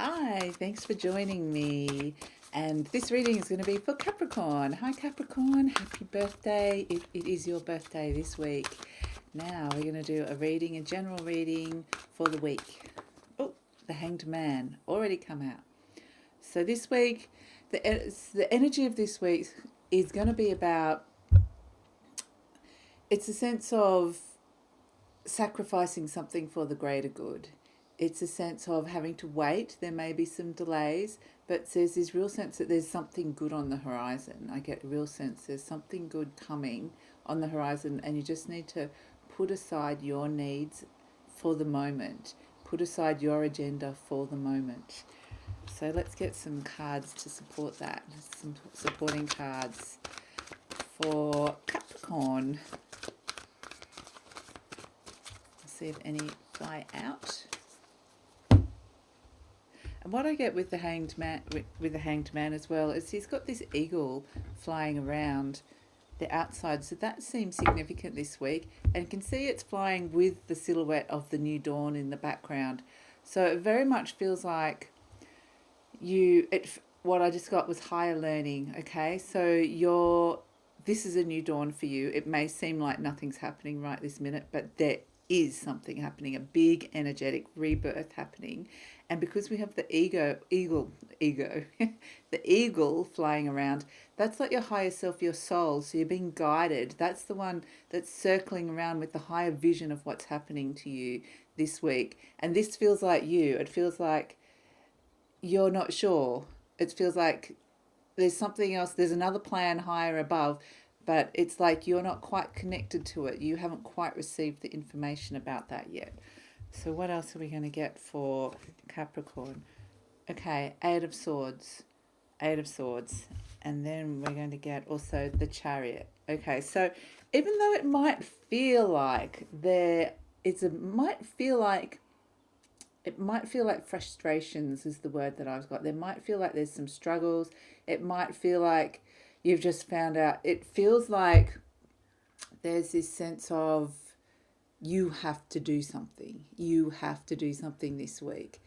Hi, thanks for joining me. And this reading is going to be for Capricorn. Hi, Capricorn. Happy birthday. It is your birthday this week. Now we're going to do a reading, a general reading for the week. Oh, the Hanged Man already come out. So this week, the energy of this week is going to be about, it's a sense of sacrificing something for the greater good. It's a sense of having to wait. There may be some delays, but there's this real sense that there's something good on the horizon. I get a real sense there's something good coming on the horizon, and you just need to put aside your needs for the moment. Put aside your agenda for the moment. So let's get some cards to support that. Some supporting cards for Capricorn. See if any fly out. And what I get with the hanged man as well is he's got this eagle flying around the outside, so that seems significant this week. And you can see it's flying with the silhouette of the new dawn in the background. So it very much feels like what I just got was higher learning. Okay, so this is a new dawn for you. It may seem like nothing's happening right this minute, but there is something happening, a big energetic rebirth happening. And because we have the eagle, the eagle flying around, that's like your higher self, your soul. So you're being guided. That's the one that's circling around with the higher vision of what's happening to you this week. And this feels like you. It feels like you're not sure. It feels like there's something else. There's another plan higher above, but it's like you're not quite connected to it. You haven't quite received the information about that yet. So what else are we going to get for Capricorn? Okay, Eight of Swords. And then we're going to get also the Chariot. Okay, so even though it might feel like it might feel like frustrations is the word that I've got. There might feel like there's some struggles. It might feel like you've just found out. It feels like there's this sense of you have to do something. You have to do something this week.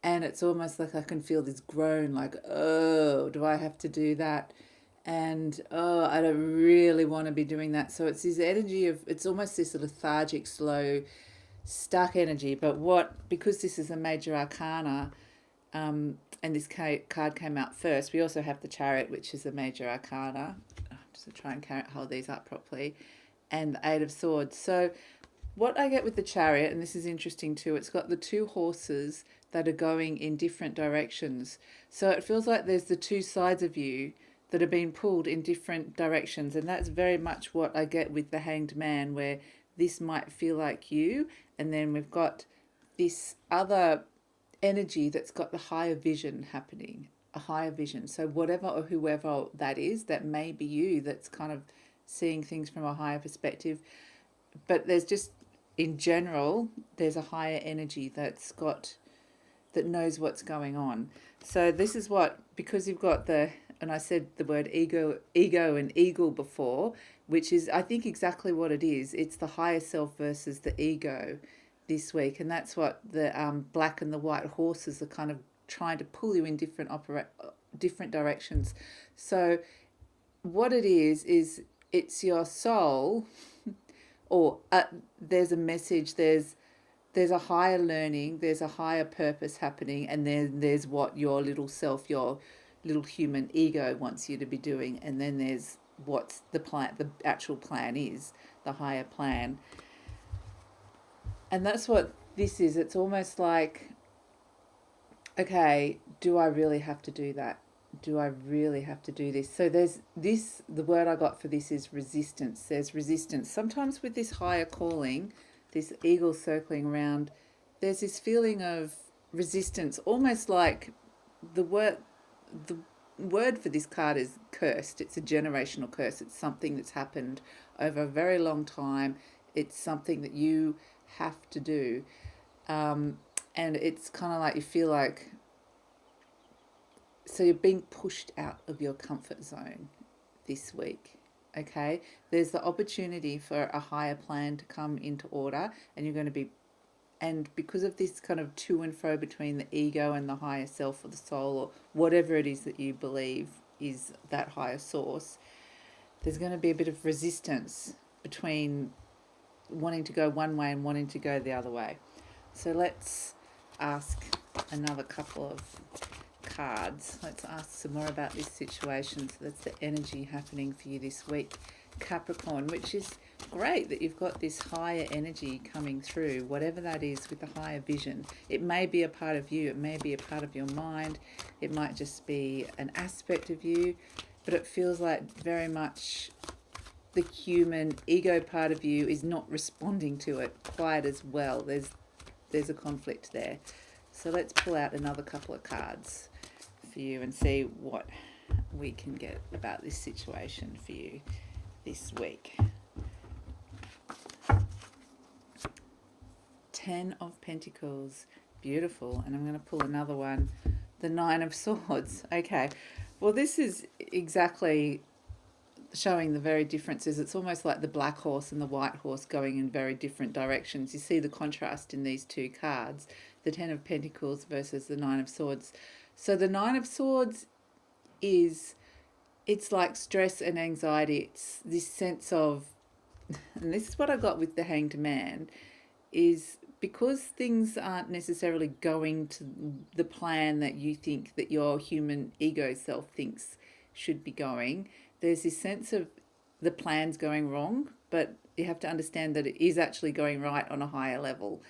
And it's almost like I can feel this groan like, oh, do I have to do that? And, oh, I don't really want to be doing that. So it's this energy of, it's almost this lethargic, slow, stuck energy. But because this is a major arcana, and this card came out first, we also have the Chariot, which is a major arcana. Just to try and hold these up properly. And the Eight of Swords. So what I get with the Chariot, and this is interesting too, it's got the two horses that are going in different directions. So it feels like there's the two sides of you that are being pulled in different directions. And that's very much what I get with the Hanged Man, where this might feel like you, and then we've got this other energy that's got the higher vision happening, a higher vision. So whatever or whoever that is, that may be you, that's kind of seeing things from a higher perspective. But there's just, in general, there's a higher energy that knows what's going on. So this is what, because you've got and I said the word ego and eagle before, which is, I think, exactly what it is. It's the higher self versus the ego this week. And that's what the black and the white horses are kind of trying to pull you in different directions. So what it is it's your soul, or there's a message, there's a higher learning, there's a higher purpose happening, and then there's what your little self, your little human ego wants you to be doing, and then there's what's the plan, the actual plan is, the higher plan. And that's what this is. It's almost like, okay, do I really have to do that? Do I really have to do this? So there's this, the word I got for this is resistance. There's resistance. Sometimes with this higher calling, this eagle circling around, there's this feeling of resistance, almost like the word for this card is cursed. It's a generational curse. It's something that's happened over a very long time. It's something that you have to do. And it's kind of like you feel like, so you're being pushed out of your comfort zone this week. There's the opportunity for a higher plan to come into order, and you're going to be And because of this kind of to and fro between the ego and the higher self or the soul or whatever it is that you believe is that higher source, there's going to be a bit of resistance between wanting to go one way and wanting to go the other way. So let's ask another couple of cards. Let's ask some more about this situation. So that's the energy happening for you this week, Capricorn, which is great that you've got this higher energy coming through, whatever that is, with the higher vision. It may be a part of you, it may be a part of your mind, it might just be an aspect of you, but it feels like very much the human ego part of you is not responding to it quite as well. There's a conflict there. So let's pull out another couple of cards for you and see what we can get about this situation for you this week. 10 of Pentacles, beautiful. And I'm going to pull another one, the 9 of Swords. Okay, well, this is exactly showing the very differences. It's almost like the black horse and the white horse going in very different directions. You see the contrast in these two cards, the 10 of Pentacles versus the 9 of Swords. So the 9 of Swords it's like stress and anxiety. It's this sense of, and this is what I got with the Hanged Man, is because things aren't necessarily going to the plan that you think that your human ego self thinks should be going, there's this sense of the plan's going wrong, but you have to understand that it is actually going right on a higher level.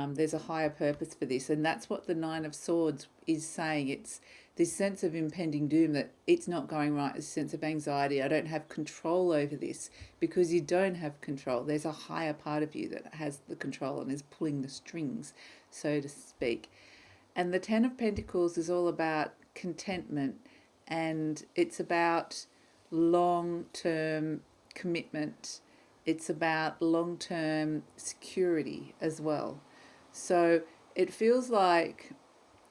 There's a higher purpose for this, and that's what the 9 of Swords is saying. It's this sense of impending doom, that it's not going right, this sense of anxiety. I don't have control over this, because you don't have control. There's a higher part of you that has the control and is pulling the strings, so to speak. And the 10 of Pentacles is all about contentment, and it's about long-term commitment. It's about long-term security as well. So it feels like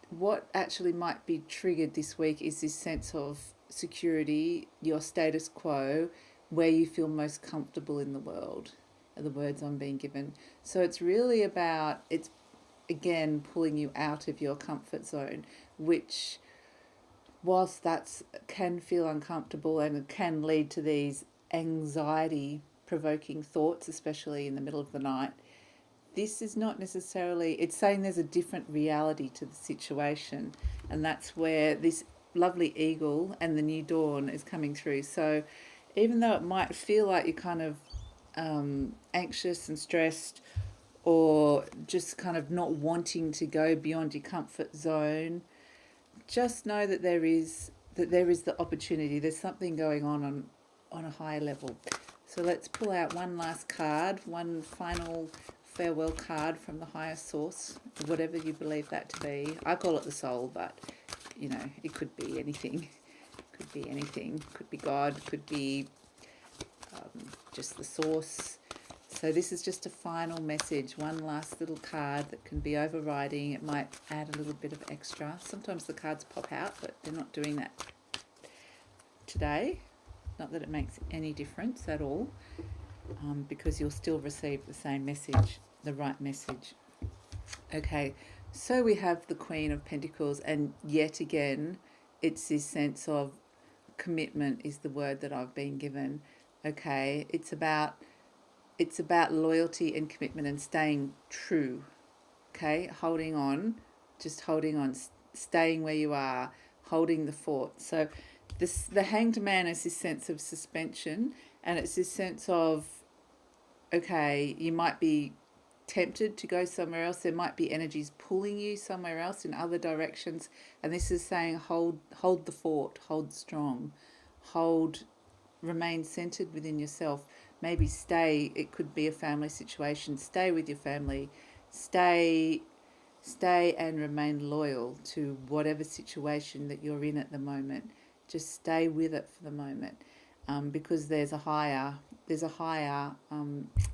what actually might be triggered this week is this sense of security, your status quo, where you feel most comfortable in the world, are the words I'm being given. So it's really about, it's again pulling you out of your comfort zone, which, whilst that can feel uncomfortable and can lead to these anxiety provoking thoughts, especially in the middle of the night, this is not necessarily, it's saying there's a different reality to the situation, and that's where this lovely eagle and the new dawn is coming through. So even though it might feel like you're kind of anxious and stressed, or just kind of not wanting to go beyond your comfort zone, just know that there is the opportunity. There's something going on a higher level. So let's pull out one last card, one final farewell card from the higher source, whatever you believe that to be. I call it the soul, but you know, it could be anything. Could be anything. Could be God. Could be just the source. So this is just a final message, one last little card that can be overriding. It might add a little bit of extra. Sometimes the cards pop out, but they're not doing that today. Not that it makes any difference at all, because you'll still receive the same message, the right message. Okay, so we have the Queen of Pentacles, and yet again, it's this sense of commitment is the word that I've been given. Okay, it's about loyalty and commitment and staying true. Okay, holding on, just holding on, staying where you are, holding the fort. So the Hanged Man is this sense of suspension, and it's this sense of, okay, you might be tempted to go somewhere else. There might be energies pulling you somewhere else in other directions, and this is saying hold the fort, hold strong, remain centered within yourself. Maybe stay, it could be a family situation, stay with your family, stay and remain loyal to whatever situation that you're in at the moment. Just stay with it for the moment, because there's a higher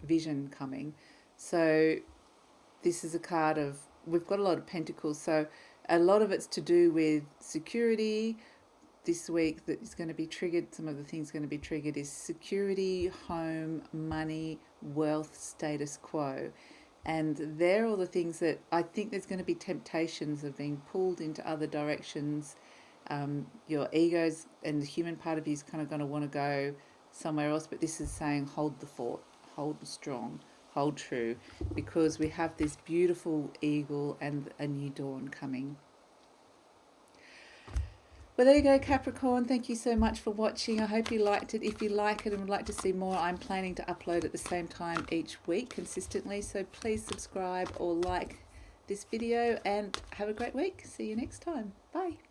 vision coming. So this is a card of, we've got a lot of pentacles, so a lot of it's to do with security. This week that is going to be triggered, some of the things going to be triggered is security, home, money, wealth, status quo. And they're all the things that I think there's going to be temptations of being pulled into other directions. Your egos and the human part of you is kind of going to want to go somewhere else, but this is saying hold the fort, hold strong, hold true, because we have this beautiful eagle and a new dawn coming. Well, there you go, Capricorn. Thank you so much for watching. I hope you liked it. If you like it and would like to see more, I'm planning to upload at the same time each week consistently. So please subscribe or like this video and have a great week. See you next time. Bye.